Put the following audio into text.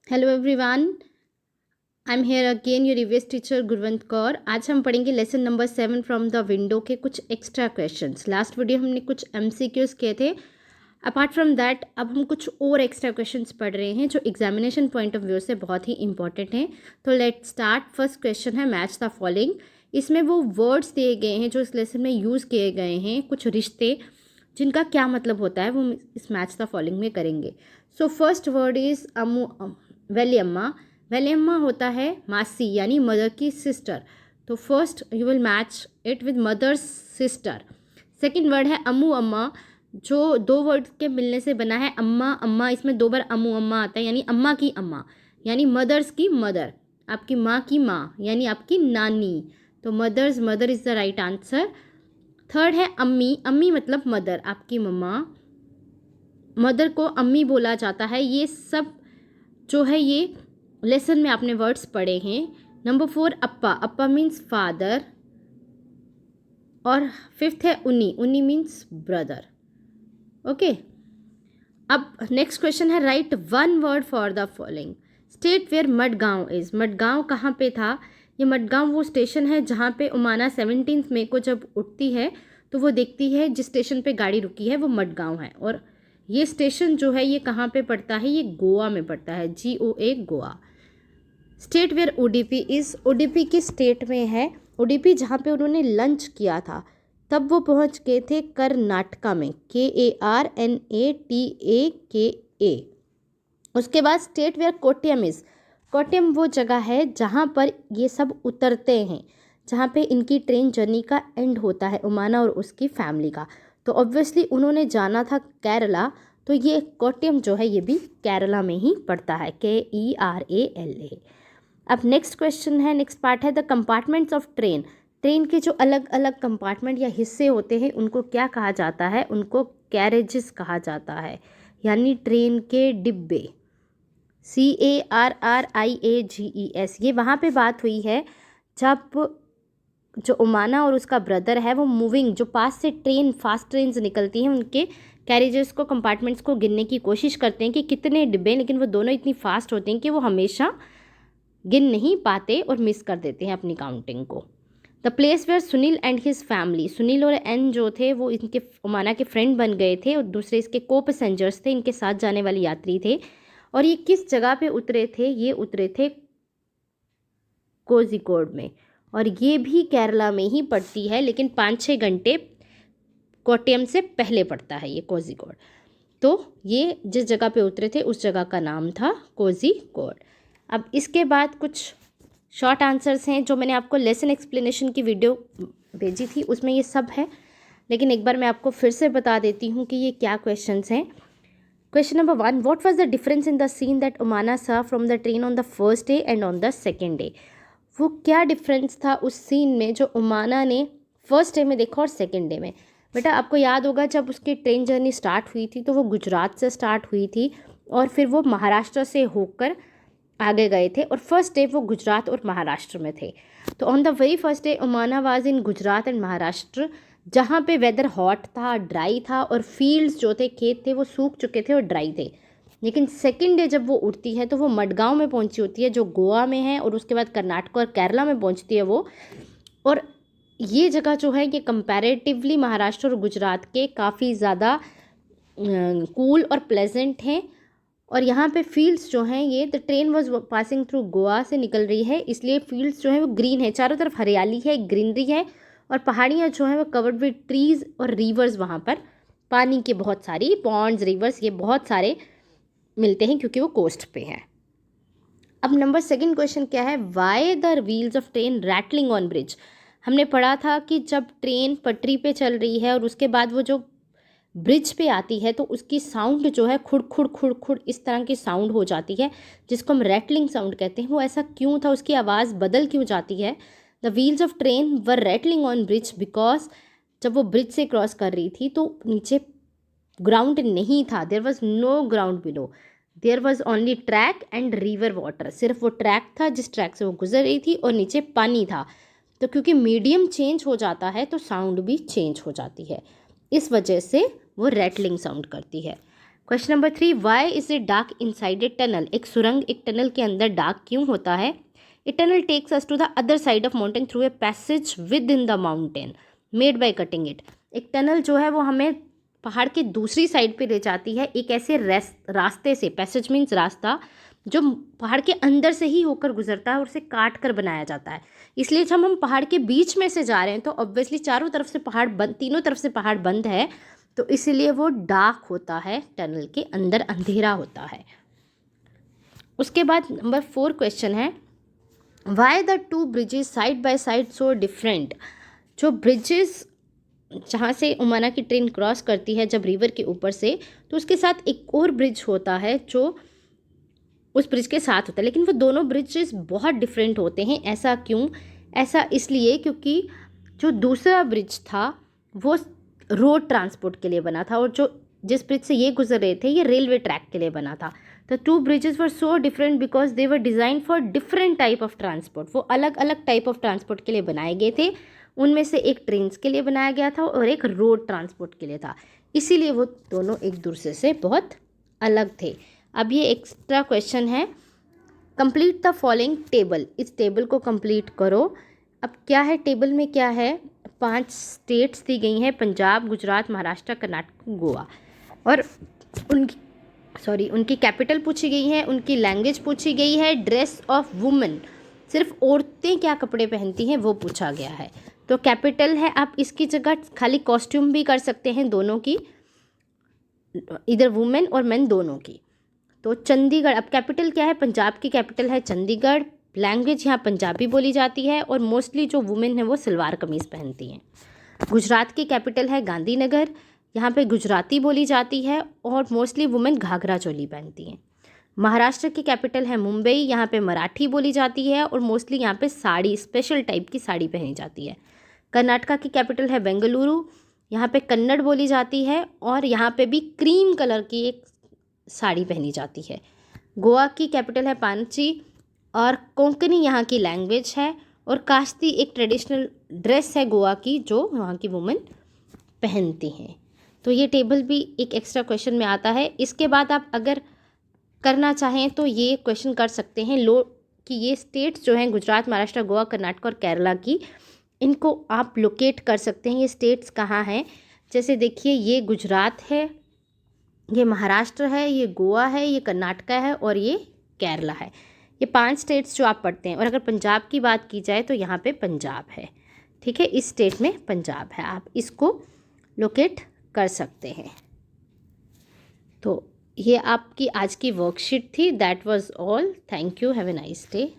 Hello everyone, I am here again your EVS teacher Gurwant Kaur. आज हम पढ़ेंगे lesson number 7 from the window के कुछ एक्स्ट्रा क्वेश्चंस। लास्ट वीडियो हमने कुछ एमसीक्यूज किए थे। अपार्ट फ्रॉम दैट अब हम कुछ और एक्स्ट्रा क्वेश्चंस पढ़ रहे हैं जो एग्जामिनेशन पॉइंट ऑफ व्यू से बहुत ही इंपॉर्टेंट हैं। तो लेट स्टार्ट। फर्स्ट क्वेश्चन है मैच द फॉलोइंग। इसमें वो वर्ड्स दिए गए हैं जो इस लेसन में यूज़ किए गए हैं, कुछ रिश्ते जिनका क्या मतलब होता है वो इस मैच द फॉलोइंग में करेंगे। So first word is Valiyamma. Valiyamma होता है मासी यानी मदर की सिस्टर। तो first you will match it with mother's sister. Second word है अम्मू अम्मा, जो दो वर्ड के मिलने से बना है। अम्मा अम्मा, इसमें दो बार अम्मू अम्मा आता है यानी अम्मा की अम्मा यानी मदर्स की मदर, आपकी माँ की माँ यानी आपकी नानी। तो mother's mother is the right answer. Third है अम्मी। अम्मी मतलब मदर, आपकी मम्मा। मदर को अम्मी बोला जाता है। ये सब जो है ये लेसन में आपने वर्ड्स पढ़े हैं। Number 4 appa. Appa means father. और फिफ्थ है unni. Unni means brother. Okay, अब नेक्स्ट क्वेश्चन है right one word for the following. State where Madgaon is. Madgaon कहाँ पे था? ये मडगांव वो स्टेशन है जहाँ पे उमाना 17 मई को जब उठती है तो वो देखती है जिस स्टेशन पे गाड़ी रुकी है वो मडगांव है। और ये स्टेशन जो है ये कहाँ पे पड़ता है? ये गोवा में पड़ता है, GOA Goa. State where Udupi is. Udupi की स्टेट में है। उडुपी जहाँ पे उन्होंने लंच किया था तब वो पहुँच गए थे कर्नाटका में, KARNATAKA। उसके बाद स्टेट वेयर कोट्यम इज़। कोट्यम वो जगह है जहाँ पर ये सब उतरते हैं, जहाँ पे इनकी ट्रेन जर्नी का एंड होता है, उमाना और उसकी फैमिली का। तो ऑब्वियसली उन्होंने जाना था केरला, तो ये कोट्यम जो है ये भी केरला में ही पड़ता है, KERALA। अब नेक्स्ट क्वेश्चन है, नेक्स्ट पार्ट है the compartments of train. Train के जो अलग अलग कंपार्टमेंट या हिस्से होते हैं उनको क्या कहा जाता है? उनको कैरेजेस कहा जाता है यानी ट्रेन के डिब्बे, CARRIAGES। ये वहाँ पे बात हुई है जब जो उमाना और उसका ब्रदर है वो मूविंग, जो पास से ट्रेन फास्ट ट्रेन्स निकलती हैं उनके कैरेजेस को, कंपार्टमेंट्स को गिनने की कोशिश करते हैं कि कितने डिब्बे, लेकिन वो दोनों इतनी फास्ट होते हैं कि वो हमेशा गिन नहीं पाते और मिस कर देते हैं अपनी काउंटिंग को। The place where Sunil and his family. Sunil और एन जो थे वो इनके उमाना के फ्रेंड बन गए थे और दूसरे इसके को पैसेंजर्स थे, इनके साथ जाने वाले यात्री थे। और ये किस जगह पे उतरे थे? ये उतरे थे कोझिकोड में, और ये भी केरला में ही पड़ती है, लेकिन 5-6 घंटे कोट्यम से पहले पड़ता है ये कोझिकोड। तो ये जिस जगह पे उतरे थे उस जगह का नाम था कोझिकोड। अब इसके बाद कुछ शॉर्ट आंसर्स हैं जो मैंने आपको लेसन एक्सप्लेनेशन की वीडियो भेजी थी, उसमें ये सब है, लेकिन एक बार मैं आपको फिर से बता देती हूँ कि ये क्या क्वेश्चंस हैं। Question number 1, what was the difference in the scene that Umana saw from the train on the first day and on the second day. वो क्या डिफरेंस था उस सीन में जो उमाना ने फर्स्ट डे में देखा और सेकेंड डे में? बेटा आपको याद होगा जब उसकी ट्रेन जर्नी स्टार्ट हुई थी तो वो गुजरात से स्टार्ट हुई थी और फिर वो महाराष्ट्र से होकर आगे गए थे, और फर्स्ट डे वो गुजरात और महाराष्ट्र में थे। तो on the very first day Umana was in Gujarat and Maharashtra, जहाँ पे वेदर हॉट था, ड्राई था, और फील्ड्स जो थे, खेत थे, वो सूख चुके थे और ड्राई थे। लेकिन सेकेंड डे जब वो उड़ती है तो वो मडगांव में पहुंची होती है जो गोवा में है, और उसके बाद कर्नाटक और केरला में पहुंचती है वो। और ये जगह जो है ये कंपैरेटिवली महाराष्ट्र और गुजरात के काफ़ी ज़्यादा कूल और प्लेजेंट हैं। और यहाँ पे फील्ड्स जो हैं, ये the train was passing through Goa से निकल रही है, इसलिए फील्ड्स जो हैं वो ग्रीन है, चारों तरफ हरियाली है, ग्रीनरी है, और पहाड़ियाँ जो हैं वो कवर्ड विद ट्रीज़ और रिवर्स, वहाँ पर पानी के बहुत सारी पॉन्ड्स, रिवर्स, ये बहुत सारे मिलते हैं क्योंकि वो कोस्ट पे है। अब नंबर सेकंड क्वेश्चन क्या है? Why the wheels of train rattling on bridge. हमने पढ़ा था कि जब ट्रेन पटरी पे चल रही है और उसके बाद वो जो ब्रिज पे आती है तो उसकी साउंड जो है खुड़ खुड़ खुड़ खुड़ इस तरह की साउंड हो जाती है, जिसको हम रैटलिंग साउंड कहते हैं। वो ऐसा क्यों था? उसकी आवाज़ बदल क्यों जाती है? The wheels of train were rattling on bridge because जब वो ब्रिज से क्रॉस कर रही थी तो नीचे ग्राउंड नहीं था, there was no ground below, there was only track and river water. सिर्फ वो ट्रैक था जिस ट्रैक से वो गुजर रही थी और नीचे पानी था। तो क्योंकि मीडियम चेंज हो जाता है तो साउंड भी चेंज हो जाती है, इस वजह से वो रैटलिंग साउंड करती है। Question number 3, why is it dark inside a tunnel? एक सुरंग, एक टनल के अंदर डार्क क्यों होता है? A tunnel takes us to the other side of mountain through a passage within the mountain made by cutting it. एक tunnel जो है वो हमें पहाड़ के दूसरी साइड पे ले जाती है एक ऐसे रास्ते से, पैसेज मीन्स रास्ता, जो पहाड़ के अंदर से ही होकर गुजरता है और उसे काट कर बनाया जाता है। इसलिए जब हम पहाड़ के बीच में से जा रहे हैं तो ऑब्वियसली चारों तरफ से पहाड़ बंद, तीनों तरफ से पहाड़ बंद है, तो इसीलिए वो डार्क होता है, टनल के अंदर अंधेरा होता है। उसके बाद नंबर 4 क्वेश्चन है, why the two bridges side by side so different? जो ब्रिजेस जहाँ से उमाना की ट्रेन क्रॉस करती है जब रिवर के ऊपर से, तो उसके साथ एक और ब्रिज होता है जो उस ब्रिज के साथ होता है, लेकिन वो दोनों ब्रिजेस बहुत डिफरेंट होते हैं। ऐसा क्यों? ऐसा इसलिए क्योंकि जो दूसरा ब्रिज था वो रोड ट्रांसपोर्ट के लिए बना था और जो जिस ब्रिज से ये गुजर रहे थे ये रेलवे ट्रैक के लिए बना था। The two bridges were so different because they were design for different type of transport. वो अलग अलग टाइप ऑफ ट्रांसपोर्ट के लिए बनाए गए थे। उनमें से एक ट्रेन्स के लिए बनाया गया था और एक रोड ट्रांसपोर्ट के लिए था, इसीलिए वो दोनों एक दूसरे से बहुत अलग थे। अब ये एक्स्ट्रा क्वेश्चन है, कंप्लीट द फॉलोइंग टेबल। इस टेबल को कंप्लीट करो। अब क्या है टेबल में, क्या है, 5 स्टेट्स दी गई हैं, पंजाब, गुजरात, महाराष्ट्र, कर्नाटक, गोवा, और उनकी कैपिटल पूछी गई है, उनकी लैंग्वेज पूछी गई है, ड्रेस ऑफ वुमेन, सिर्फ औरतें क्या कपड़े पहनती हैं वो पूछा गया है। तो कैपिटल है, आप इसकी जगह खाली कॉस्ट्यूम भी कर सकते हैं दोनों की, इधर वुमेन और मेन दोनों की। तो चंडीगढ़, अब कैपिटल क्या है, पंजाब की कैपिटल है चंडीगढ़, लैंग्वेज यहाँ पंजाबी बोली जाती है और मोस्टली जो वुमेन है वो सलवार कमीज़ पहनती हैं। गुजरात की कैपिटल है गांधीनगर, यहाँ पे गुजराती बोली जाती है और मोस्टली वुमेन घाघरा चोली पहनती हैं। महाराष्ट्र की कैपिटल है मुंबई, यहाँ पे मराठी बोली जाती है और मोस्टली यहाँ पे साड़ी, स्पेशल टाइप की साड़ी पहनी जाती है। कर्नाटका की कैपिटल है बेंगलुरु, यहाँ पे कन्नड़ बोली जाती है और यहाँ पे भी क्रीम कलर की एक साड़ी पहनी जाती है। गोवा की कैपिटल है पांची और कोंकणी यहाँ की लैंग्वेज है और काश्ती एक ट्रेडिशनल ड्रेस है गोवा की जो वहाँ की वुमेन पहनती हैं। तो ये टेबल भी एक एक्स्ट्रा क्वेश्चन में आता है। इसके बाद आप अगर करना चाहें तो ये क्वेश्चन कर सकते हैं कि ये स्टेट्स जो हैं गुजरात, महाराष्ट्र, गोवा, कर्नाटक और केरला की, इनको आप लोकेट कर सकते हैं ये स्टेट्स कहाँ हैं। जैसे देखिए ये गुजरात है, ये महाराष्ट्र है, ये गोवा है, ये कर्नाटक है और ये केरला है। ये 5 स्टेट्स जो आप पढ़ते हैं। और अगर पंजाब की बात की जाए तो यहाँ पे पंजाब है, ठीक है, इस स्टेट में पंजाब है, आप इसको लोकेट कर सकते हैं। तो ये आपकी आज की वर्कशीट थी। That was all. Thank you, have a nice day.